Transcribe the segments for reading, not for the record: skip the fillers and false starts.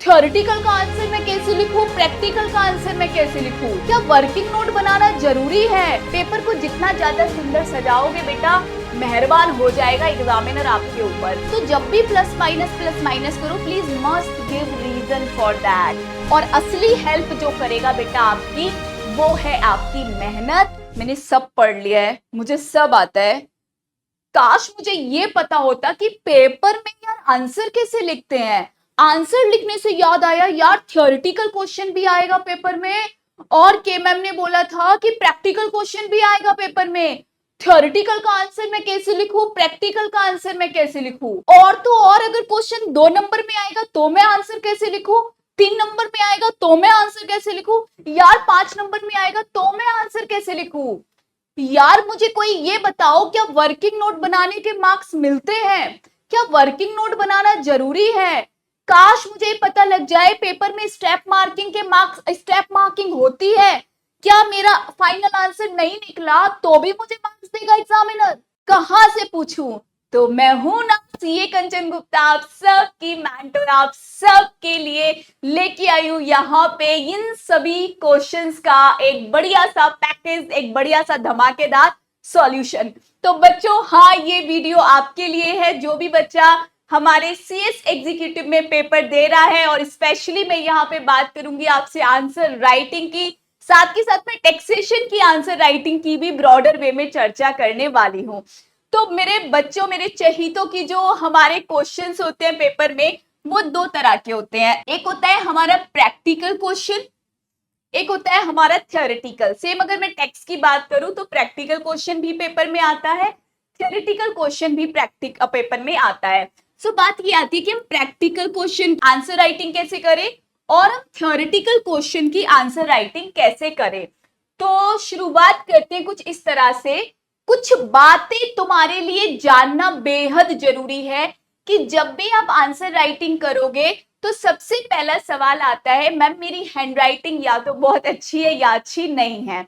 Theoretical का answer मैं कैसे लिखूं, प्रैक्टिकल का आंसर मैं कैसे लिखूं? क्या वर्किंग नोट बनाना जरूरी है? पेपर को जितना ज्यादा सुंदर सजाओगे बेटा, मेहरबान हो जाएगा एग्जामिनर आपके ऊपर। तो जब भी प्लस माइनस करो, please must give reason for that. और असली हेल्प जो करेगा बेटा आपकी, वो है आपकी मेहनत। मैंने सब पढ़ लिया है, मुझे सब आता है। काश मुझे ये पता होता कि पेपर में यार आंसर कैसे लिखते हैं। आंसर लिखने से याद आया यार, थ्योरेटिकल क्वेश्चन भी आएगा पेपर में, और के मैम ने बोला था कि प्रैक्टिकल क्वेश्चन भी आएगा पेपर में। थ्योरेटिकल का आंसर मैं कैसे लिखूं, प्रैक्टिकल का आंसर मैं कैसे लिखूं? और तो और अगर क्वेश्चन 2 नंबर में आएगा तो मैं आंसर कैसे लिखूं, 3 नंबर में आएगा तो मैं आंसर कैसे लिखूं, यार 5 नंबर में आएगा तो मैं आंसर कैसे लिखूं? यार मुझे कोई ये बताओ, क्या वर्किंग नोट बनाने के मार्क्स मिलते हैं? क्या वर्किंग नोट बनाना जरूरी है? काश मुझे पता लग जाए पेपर में स्टेप मार्किंग के मार्क्स, स्टेप मार्किंग होती है। क्या मेरा फाइनल आंसर नहीं निकला तो भी मुझे मार्क्स देगा एग्जामिनर? कहां से पूछूं? तो मैं हूं ना सीए कंचन गुप्ता, आप सब की मेंटर, आप सब के लिए लेके आई हूं यहाँ पे इन सभी क्वेश्चंस का एक बढ़िया सा पैकेज, एक बढ़िया सा धमाकेदार सॉल्यूशन। तो बच्चों, हाँ, ये वीडियो आपके लिए है, जो भी बच्चा हमारे सीएस एग्जीक्यूटिव में पेपर दे रहा है। और स्पेशली मैं यहाँ पे बात करूंगी आपसे आंसर राइटिंग की, साथ के साथ में टैक्सेशन की आंसर राइटिंग की भी ब्रॉडर वे में चर्चा करने वाली हूँ। तो मेरे बच्चों, मेरे चहीतों की जो हमारे क्वेश्चंस होते हैं पेपर में, वो 2 तरह के होते हैं। एक होता है हमारा प्रैक्टिकल क्वेश्चन, एक होता है हमारा थ्योरेटिकल। सेम अगर मैं टेक्स्ट की बात करूं तो प्रैक्टिकल क्वेश्चन भी पेपर में आता है, थ्योरेटिकल क्वेश्चन भी पेपर में आता है। सो बात ये आती है कि हम प्रैक्टिकल क्वेश्चन आंसर राइटिंग कैसे करें और हम थ्योरेटिकल क्वेश्चन की आंसर राइटिंग कैसे करें। तो शुरुआत करते हैं कुछ इस तरह से। कुछ बातें तुम्हारे लिए जानना बेहद जरूरी है कि जब भी आप आंसर राइटिंग करोगे तो सबसे पहला सवाल आता है, मैम मेरी हैंडराइटिंग या तो बहुत अच्छी है या अच्छी नहीं है।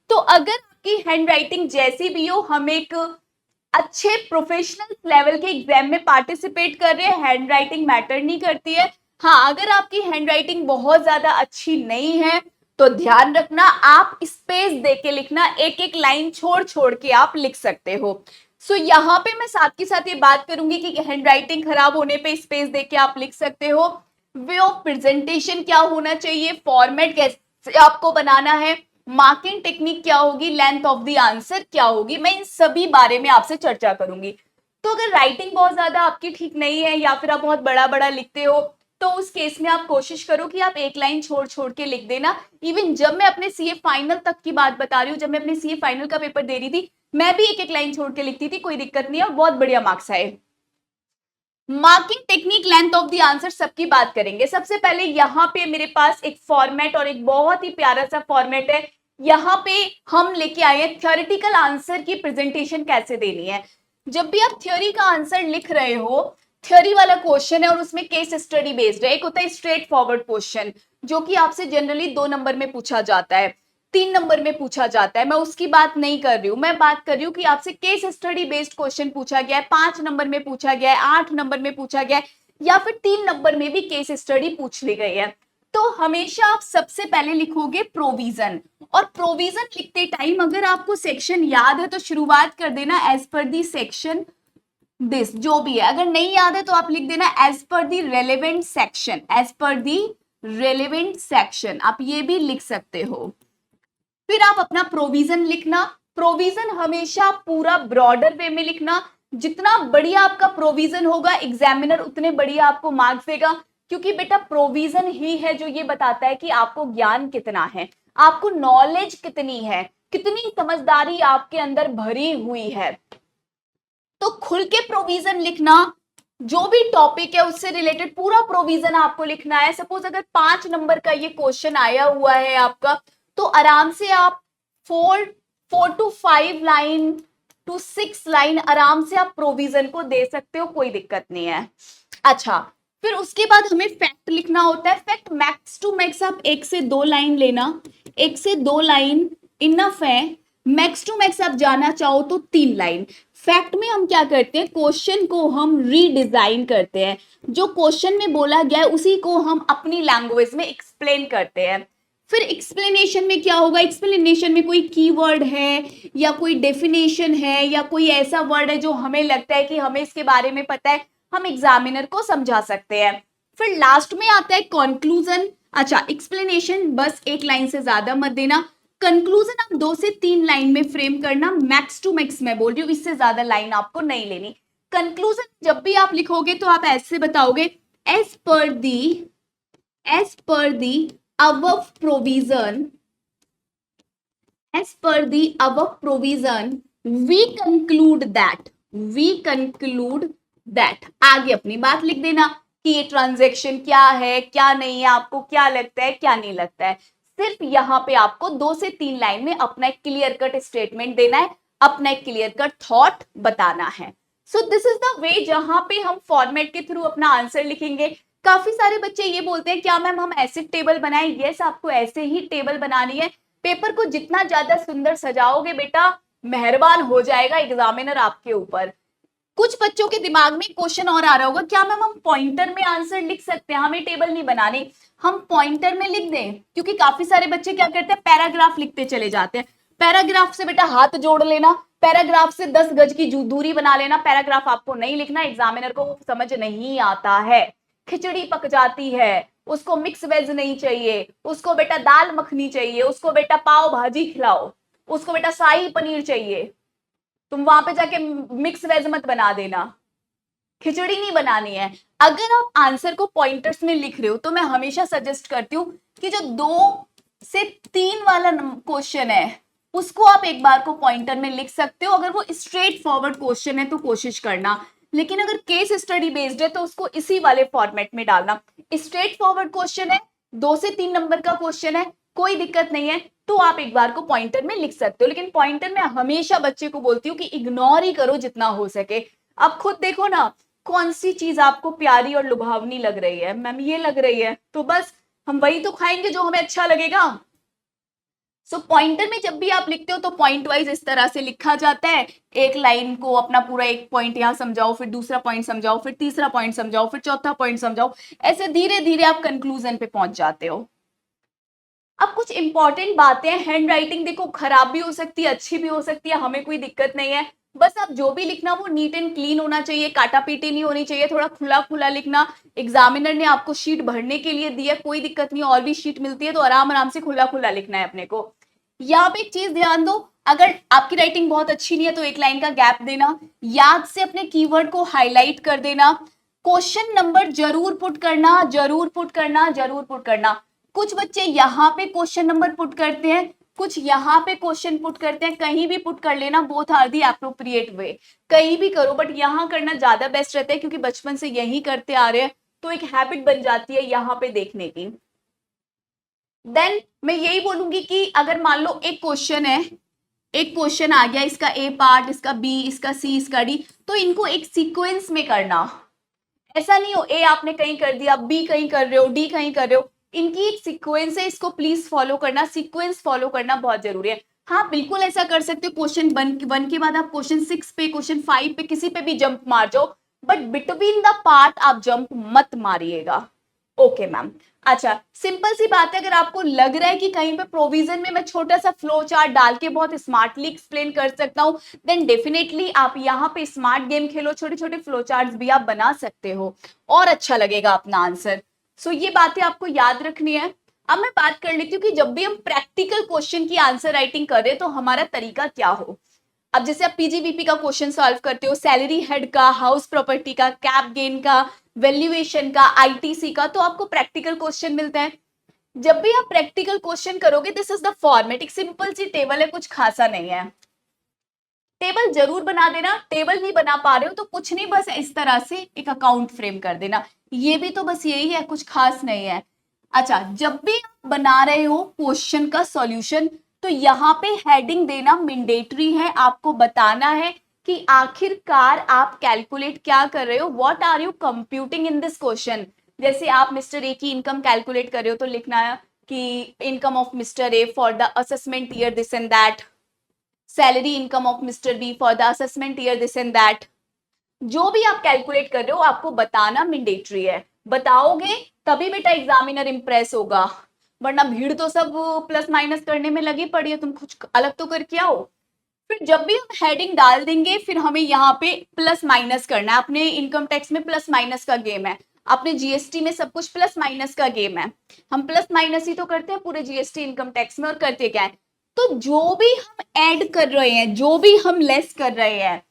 तो अगर आपकी हैंडराइटिंग जैसी भी हो, हम एक अच्छे प्रोफेशनल लेवल के एग्जाम में पार्टिसिपेट कर रहे हैं, हैंडराइटिंग मैटर नहीं करती है। हाँ, अगर आपकी हैंडराइटिंग बहुत ज्यादा अच्छी नहीं है तो ध्यान रखना, आप स्पेस देके लिखना, एक एक लाइन छोड़ छोड़ के आप लिख सकते हो। सो यहाँ पे मैं साथ के साथ ये बात करूंगी कि हैंडराइटिंग खराब होने पे स्पेस देके आप लिख सकते हो, वे ऑफ प्रेजेंटेशन क्या होना चाहिए, फॉर्मेट कैसे आपको बनाना है, मार्किंग टेक्निक क्या होगी, लेंथ ऑफ द आंसर क्या होगी, मैं इन सभी बारे में आपसे चर्चा करूंगी। तो अगर राइटिंग बहुत ज्यादा आपकी ठीक नहीं है या फिर आप बहुत बड़ा बड़ा लिखते हो, तो उस केस में आप कोशिश करो कि आप एक लाइन छोड़ छोड़ के लिख देना। इवन जब मैं अपने सीए फाइनल तक की बात बता रही हूँ, जब मैं अपने सीए फाइनल का पेपर दे रही थी, मैं भी एक एक लाइन छोड़ के लिखती थी, कोई दिक्कत नहीं है और बहुत बढ़िया मार्क्स आए। Marking technique, length of the answer सबकी बात करेंगे। सबसे पहले यहाँ पे मेरे पास एक फॉर्मेट और एक बहुत ही प्यारा सा फॉर्मेट है। यहाँ पे हम लेके आए हैं थ्योरेटिकल आंसर की प्रेजेंटेशन कैसे देनी है। जब भी आप थ्योरी का आंसर लिख रहे हो, थ्योरी वाला क्वेश्चन है और उसमें केस स्टडी बेस्ड है। एक होता है स्ट्रेट फॉरवर्ड क्वेश्चन, जो कि आपसे जनरली 2 नंबर में पूछा जाता है, 3 नंबर में पूछा जाता है। मैं उसकी बात नहीं कर रही हूँ, मैं बात कर रही हूँ कि आपसे केस स्टडी बेस्ड क्वेश्चन पूछा गया है, 5 नंबर में पूछा गया है, 8 नंबर में पूछा गया है, या फिर 3 नंबर में भी केस स्टडी पूछ ली गई है। तो हमेशा आप सबसे पहले लिखोगे प्रोविजन, और प्रोविजन लिखते टाइम अगर आपको सेक्शन याद है तो शुरुआत कर देना as per the section this, जो भी है। अगर नहीं याद है तो आप लिख देना एज पर दी रेलेवेंट सेक्शन, एज पर दी रेलेवेंट सेक्शन, आप ये भी लिख सकते हो। फिर आप अपना प्रोविजन लिखना। प्रोविजन हमेशा पूरा ब्रॉडर वे में लिखना। जितना बढ़िया आपका प्रोविजन होगा, एग्जामिनर उतने बढ़िया आपको मार्क्स देगा, क्योंकि बेटा प्रोविजन ही है जो ये बताता है कि आपको ज्ञान कितना है, आपको नॉलेज कितनी है, कितनी समझदारी आपके अंदर भरी हुई है। तो खुल के प्रोविजन लिखना, जो भी टॉपिक है उससे रिलेटेड पूरा प्रोविजन आपको लिखना है। सपोज अगर 5 नंबर का ये क्वेश्चन आया हुआ है आपका, तो आराम से आप 4 to 5 लाइन टू 6 लाइन आराम से आप प्रोविजन को दे सकते हो, कोई दिक्कत नहीं है। अच्छा, फिर उसके बाद हमें फैक्ट लिखना होता है। फैक्ट मैक्स टू मैक्स आप 1 से 2 लाइन लेना, 1 से 2 लाइन इनफ है। मैक्स टू मैक्स आप जाना चाहो तो 3 लाइन। फैक्ट में हम क्या करते हैं, क्वेश्चन को हम रीडिजाइन करते हैं, जो क्वेश्चन में बोला गया है उसी को हम अपनी लैंग्वेज में एक्सप्लेन करते हैं। फिर एक्सप्लेनेशन में क्या होगा, एक्सप्लेनेशन में कोई कीवर्ड है या कोई डेफिनेशन है या कोई ऐसा वर्ड है जो हमें लगता है कि हमें इसके बारे में पता है, हम एग्जामिनर को समझा सकते हैं। फिर लास्ट में आता है कंक्लूजन। अच्छा, एक्सप्लेनेशन बस एक लाइन से ज्यादा मत देना, कंक्लूजन आप 2 से 3 लाइन में फ्रेम करना, मैक्स टू मैक्स मैं बोल रही हूँ, इससे ज्यादा लाइन आपको नहीं लेनी। कंक्लूजन जब भी आप लिखोगे तो आप ऐसे बताओगे, as per the above provision, as per the above provision we conclude that आगे अपनी बात लिख देना कि ये ट्रांजैक्शन क्या है क्या नहीं है, आपको क्या लगता है क्या नहीं लगता है। सिर्फ यहाँ पे आपको 2 से 3 लाइन में अपना एक क्लियर कट स्टेटमेंट देना है, अपना एक क्लियर कट थॉट बताना है। So this is the way जहां पे हम फॉर्मेट के थ्रू अपना आंसर लिखेंगे। काफी सारे बच्चे ये बोलते हैं क्या मैम हम ऐसे टेबल बनाएं, यस आपको ऐसे ही टेबल बनानी है। पेपर को जितना ज्यादा सुंदर सजाओगे बेटा, मेहरबान हो जाएगा एग्जामिनर आपके ऊपर। कुछ बच्चों के दिमाग में क्वेश्चन और आ रहा होगा, क्या मैम हम पॉइंटर में आंसर लिख सकते हैं, हमें टेबल नहीं बनानी, हम पॉइंटर में लिख दें? क्योंकि काफी सारे बच्चे क्या करते हैं, पैराग्राफ लिखते चले जाते हैं। पैराग्राफ से बेटा हाथ जोड़ लेना, पैराग्राफ से 10 गज की दूरी बना लेना, पैराग्राफ आपको नहीं लिखना, एग्जामिनर को समझ नहीं आता है। खिचड़ी पक जाती है, उसको मिक्स वेज नहीं चाहिए, उसको बेटा दाल मखनी चाहिए, उसको बेटा पाव भाजी खिलाओ, उसको बेटा शाही पनीर चाहिए। तुम वहां पे जाके मिक्स वेज मत बना देना, खिचड़ी नहीं बनानी है। अगर आप आंसर को पॉइंटर्स में लिख रहे हो तो मैं हमेशा सजेस्ट करती हूँ कि जो 2 से 3 वाला क्वेश्चन है उसको आप एक बार को पॉइंटर में लिख सकते हो। अगर वो स्ट्रेट फॉरवर्ड क्वेश्चन है तो कोशिश करना, लेकिन अगर केस स्टडी बेस्ड है तो उसको इसी वाले फॉर्मेट में डालना। स्ट्रेट फॉरवर्ड क्वेश्चन है, 2 से 3 नंबर का क्वेश्चन है, कोई दिक्कत नहीं है, तो आप एक बार को पॉइंटर में लिख सकते हो। लेकिन पॉइंटर में हमेशा बच्चे को बोलती हूँ कि इग्नोर ही करो जितना हो सके। अब खुद देखो ना कौन सी चीज आपको प्यारी और लुभावनी लग रही है, मैम ये लग रही है, तो बस हम वही तो खाएंगे जो हमें अच्छा लगेगा। सो पॉइंटर में जब भी आप लिखते हो तो पॉइंट वाइज इस तरह से लिखा जाता है, एक लाइन को अपना पूरा एक पॉइंट यहाँ समझाओ, फिर दूसरा पॉइंट समझाओ, फिर तीसरा पॉइंट समझाओ, फिर चौथा पॉइंट समझाओ, ऐसे धीरे धीरे आप कंक्लूजन पे पहुंच जाते हो। अब कुछ इंपॉर्टेंट बातें, हैंड राइटिंग देखो खराब भी हो सकती है अच्छी भी हो सकती है, हमें कोई दिक्कत नहीं है, बस आप जो भी लिखना वो नीट एंड क्लीन होना चाहिए, काटा पीटी नहीं होनी चाहिए, थोड़ा खुला खुला लिखना। एग्जामिनर ने आपको शीट भरने के लिए दी है, कोई दिक्कत नहीं, और भी शीट मिलती है तो आराम आराम से खुला खुला लिखना है अपने को। यहाँ पे एक चीज ध्यान दो, अगर आपकी राइटिंग बहुत अच्छी नहीं है तो एक लाइन का गैप देना, याद से अपने कीवर्ड को हाईलाइट कर देना, क्वेश्चन नंबर जरूर पुट करना, जरूर पुट करना, जरूर पुट करना। कुछ बच्चे यहाँ पे क्वेश्चन नंबर पुट करते हैं, कुछ यहाँ पे क्वेश्चन पुट करते हैं, कहीं भी पुट कर लेना, बोथ आर दी एप्रोप्रिएट वे, कहीं भी करो, बट यहाँ करना ज्यादा बेस्ट रहता है क्योंकि बचपन से यही करते आ रहे हैं तो एक हैबिट बन जाती है यहाँ पे देखने की। देन मैं यही बोलूंगी कि अगर मान लो एक क्वेश्चन है, एक क्वेश्चन आ गया, इसका ए पार्ट, इसका बी, इसका सी, इसका डी, तो इनको एक सीक्वेंस में करना, ऐसा नहीं हो ए आपने कहीं कर दिया, बी कहीं कर रहे हो, डी कहीं कर रहे हो, इनकी एक सीक्वेंस है, इसको प्लीज फॉलो करना, सीक्वेंस फॉलो करना बहुत जरूरी है। हाँ बिल्कुल ऐसा कर सकते हो, क्वेश्चन 1 के बाद आप क्वेश्चन 6 पे, क्वेश्चन 5 पे, किसी पे भी जंप मार जाओ, बट बिटवीन द पार्ट आप जंप मत मारिएगा। Okay ma'am. अच्छा सिंपल सी बात है, अगर आपको लग रहा है कि कहीं पे प्रोविजन में मैं छोटा सा फ्लो चार्ट डाल के बहुत स्मार्टली एक्सप्लेन कर सकता हूँ, देन डेफिनेटली आप यहाँ पे स्मार्ट गेम खेलो, छोटे छोटे फ्लो चार्ट्स भी आप बना सकते हो और अच्छा लगेगा अपना आंसर। सो ये बातें आपको याद रखनी है। अब मैं बात कर लेती हूँ कि जब भी हम प्रैक्टिकल क्वेश्चन की आंसर राइटिंग कर रहे हैं तो हमारा तरीका क्या हो। अब जैसे आप पीजीवीपी का क्वेश्चन सॉल्व करते हो, सैलरी हेड का, हाउस प्रॉपर्टी का, कैप गेन का, वैल्यूएशन का, आईटीसी का, तो आपको प्रैक्टिकल क्वेश्चन मिलते हैं। जब भी आप प्रैक्टिकल क्वेश्चन करोगे, दिस इज द फॉर्मेट, एक सिंपल सी टेबल है, कुछ खासा नहीं है, टेबल जरूर बना देना, टेबल नहीं बना पा रहे हो तो कुछ नहीं, बस इस तरह से एक अकाउंट फ्रेम कर देना, ये भी तो बस यही है, कुछ खास नहीं है। अच्छा जब भी आप बना रहे हो क्वेश्चन का सॉल्यूशन तो यहाँ पे हेडिंग देना मैंडेटरी है, आपको बताना है कि आखिरकार आप कैलकुलेट क्या कर रहे हो, what are you computing in this question. जैसे आप मिस्टर ए की इनकम कैलकुलेट कर रहे हो तो लिखना है कि income of mister A for the assessment year this and that, salary income of mister B for the assessment year this and that, जो भी आप कैलकुलेट कर रहे हो आपको बताना मैंडेटरी है। बताओगे तभी बेटा एग्जामिनर इंप्रेस होगा, वरना भीड़ तो सब प्लस माइनस करने में लगी पड़ी है, तुम कुछ अलग तो करके आओ। फिर जब भी हम हेडिंग डाल देंगे फिर हमें यहाँ पे प्लस माइनस करना है। अपने इनकम टैक्स में प्लस माइनस का गेम है, अपने जीएसटी में सब कुछ प्लस माइनस का गेम है। हम प्लस माइनस ही तो करते हैं पूरे जीएसटी इनकम टैक्स में, और करते क्या है, तो जो भी हम ऐड कर रहे हैं, जो भी हम लेस कर रहे हैं,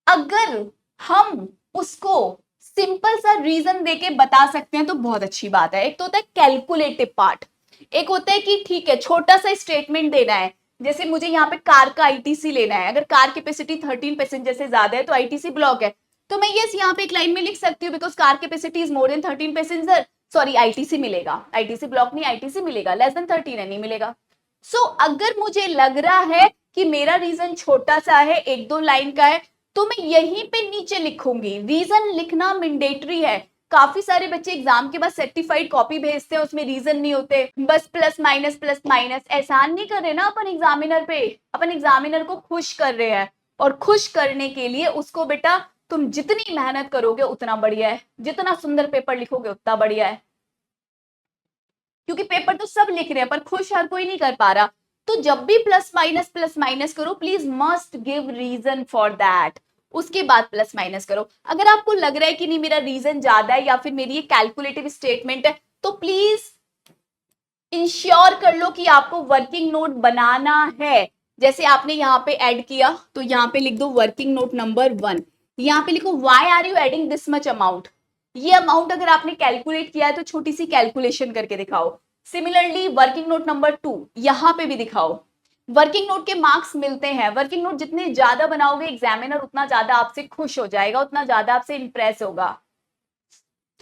अगर हम उसको सिंपल सा रीजन देके बता सकते हैं तो बहुत अच्छी बात है। एक तो होता है कैलकुलेटिव पार्ट, एक होता है कि ठीक है छोटा सा स्टेटमेंट देना है, जैसे मुझे यहाँ पे कार का आईटीसी लेना है, अगर कार कैपेसिटी 13 पैसेंजर से ज्यादा है तो आईटीसी ब्लॉक है, तो मैं यस यहाँ पे एक लाइन में लिख सकती हूँ because car capacity is more than 13 passenger, sorry ITC मिलेगा, आईटीसी ब्लॉक नहीं आईटीसी मिलेगा, लेस देन 13 है नहीं मिलेगा। सो अगर मुझे लग रहा है कि मेरा रीजन छोटा सा है, एक दो लाइन का है, तो मैं यहीं पे नीचे लिखूंगी। रीजन लिखना मैंडेटरी है। काफी सारे बच्चे एग्जाम के बाद सर्टिफाइड कॉपी भेजते हैं, उसमें रीजन नहीं होते, बस प्लस माइनस। एहसान नहीं कर रहे ना अपन एग्जामिनर पे, अपन एग्जामिनर को खुश कर रहे हैं, और खुश करने के लिए उसको बेटा तुम जितनी मेहनत करोगे उतना बढ़िया है, जितना सुंदर पेपर लिखोगे उतना बढ़िया है, क्योंकि पेपर तो सब लिख रहे हैं पर खुश हर कोई नहीं कर पा रहा। तो जब भी प्लस माइनस करो please must give reason for that, उसके बाद प्लस माइनस करो। अगर आपको लग रहा है कि नहीं मेरा रीजन ज्यादा है या फिर मेरी ये कैलकुलेटिव स्टेटमेंट है, तो प्लीज इंश्योर कर लो कि आपको वर्किंग नोट बनाना है। जैसे आपने यहाँ पे ऐड किया तो यहाँ पे लिख दो वर्किंग नोट नंबर 1, यहाँ पे लिखो why are you adding this much amount. ये अमाउंट अगर आपने कैलकुलेट किया है तो छोटी सी कैलकुलेशन करके दिखाओ। सिमिलरली वर्किंग नोट नंबर 2 यहाँ पे भी दिखाओ। वर्किंग नोट के मार्क्स मिलते हैं, वर्किंग नोट जितने ज्यादा बनाओगे एग्जामिनर उतना ज्यादा आपसे खुश हो जाएगा, उतना ज्यादा आपसे इंप्रेस होगा।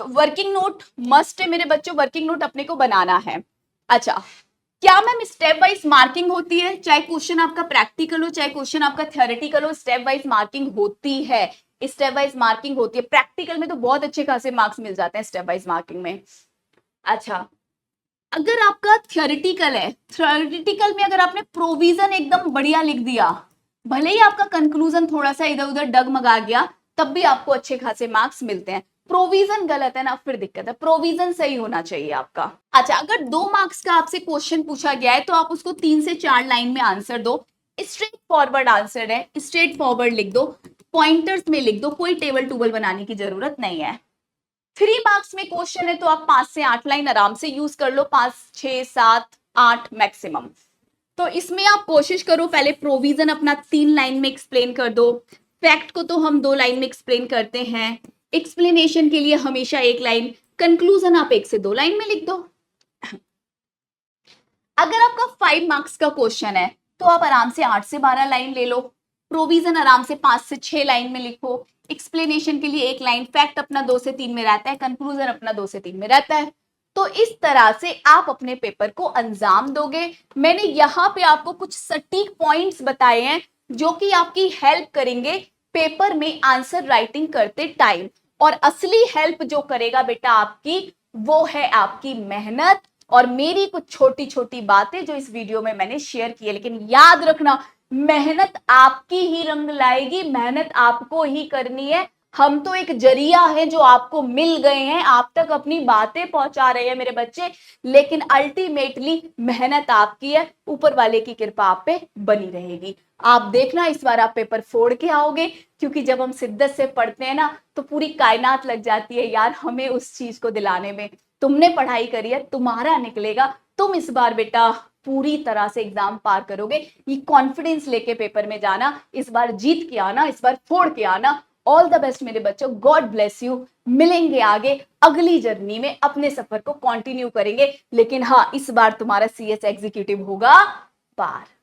तो वर्किंग नोट मस्ट है मेरे बच्चों, वर्किंग नोट अपने को बनाना है। अच्छा, क्या मैम स्टेप वाइज मार्किंग होती है? चाहे क्वेश्चन आपका प्रैक्टिकल हो चाहे क्वेश्चन आपका थ्योरेटिकल हो, स्टेप वाइज मार्किंग होती है। स्टेप वाइज मार्किंग होती है, प्रैक्टिकल में तो बहुत अच्छे खासे मार्क्स मिल जाते हैं स्टेप वाइज मार्किंग में। अच्छा, अगर आपका थ्योरेटिकल है, थ्योरेटिकल में अगर आपने प्रोविजन एकदम बढ़िया लिख दिया, भले ही आपका कंक्लूजन थोड़ा सा इधर उधर डगमगा गया, तब भी आपको अच्छे खासे मार्क्स मिलते हैं। प्रोविजन गलत है ना, फिर दिक्कत है, प्रोविजन सही होना चाहिए आपका। अच्छा, अगर 2 मार्क्स का आपसे क्वेश्चन पूछा गया है तो आप उसको 3 से 4 लाइन में आंसर दो। स्ट्रेट फॉरवर्ड आंसर है, स्ट्रेट फॉरवर्ड लिख दो, पॉइंटर्स में लिख दो, कोई टेबल टूबल बनाने की जरूरत नहीं है। 3 मार्क्स में क्वेश्चन है तो आप 5 से 8 लाइन आराम से यूज कर लो, 5 6 7 8 मैक्सिमम। तो इसमें आप कोशिश करो पहले प्रोविजन अपना 3 लाइन में एक्सप्लेन कर दो, फैक्ट को तो हम 2 लाइन में एक्सप्लेन करते हैं, एक्सप्लेनेशन के लिए हमेशा 1 लाइन, कंक्लूजन आप 1 से 2 लाइन में लिख दो। अगर आपका 5 मार्क्स का क्वेश्चन है तो आप आराम से 8 से 12 लाइन ले लो, प्रोविजन आराम से 5 से 6 लाइन में लिखो, एक्सप्लेनेशन के लिए 1 लाइन, फैक्ट अपना 2 से 3 में रहता है, कंक्लूजन अपना 2 से 3 में रहता है। तो इस तरह से आप अपने पेपर को अंजाम दोगे। मैंने यहाँ पे आपको कुछ सटीक पॉइंट्स बताए हैं जो कि आपकी हेल्प करेंगे पेपर में आंसर राइटिंग करते टाइम। और असली हेल्प जो करेगा बेटा आपकी, वो है आपकी मेहनत और मेरी कुछ छोटी छोटी बातें जो इस वीडियो में मैंने शेयर की है। लेकिन याद रखना, मेहनत आपकी ही रंग लाएगी, मेहनत आपको ही करनी है। हम तो एक जरिया है जो आपको मिल गए हैं, आप तक अपनी बातें पहुंचा रहे हैं मेरे बच्चे, लेकिन अल्टीमेटली मेहनत आपकी है, ऊपर वाले की कृपा आप पे बनी रहेगी। आप देखना इस बार आप पेपर फोड़ के आओगे, क्योंकि जब हम शिद्दत से पढ़ते हैं ना तो पूरी कायनात लग जाती है यार हमें उस चीज को दिलाने में। तुमने पढ़ाई करी है, तुम्हारा निकलेगा, तुम इस बार बेटा पूरी तरह से एग्जाम पार करोगे। ये कॉन्फिडेंस लेके पेपर में जाना, इस बार जीत के आना, इस बार फोड़ के आना। ऑल द बेस्ट मेरे बच्चों, गॉड ब्लेस यू। मिलेंगे आगे अगली जर्नी में, अपने सफर को कंटिन्यू करेंगे। लेकिन हाँ, इस बार तुम्हारा सीएस एग्जीक्यूटिव होगा पार।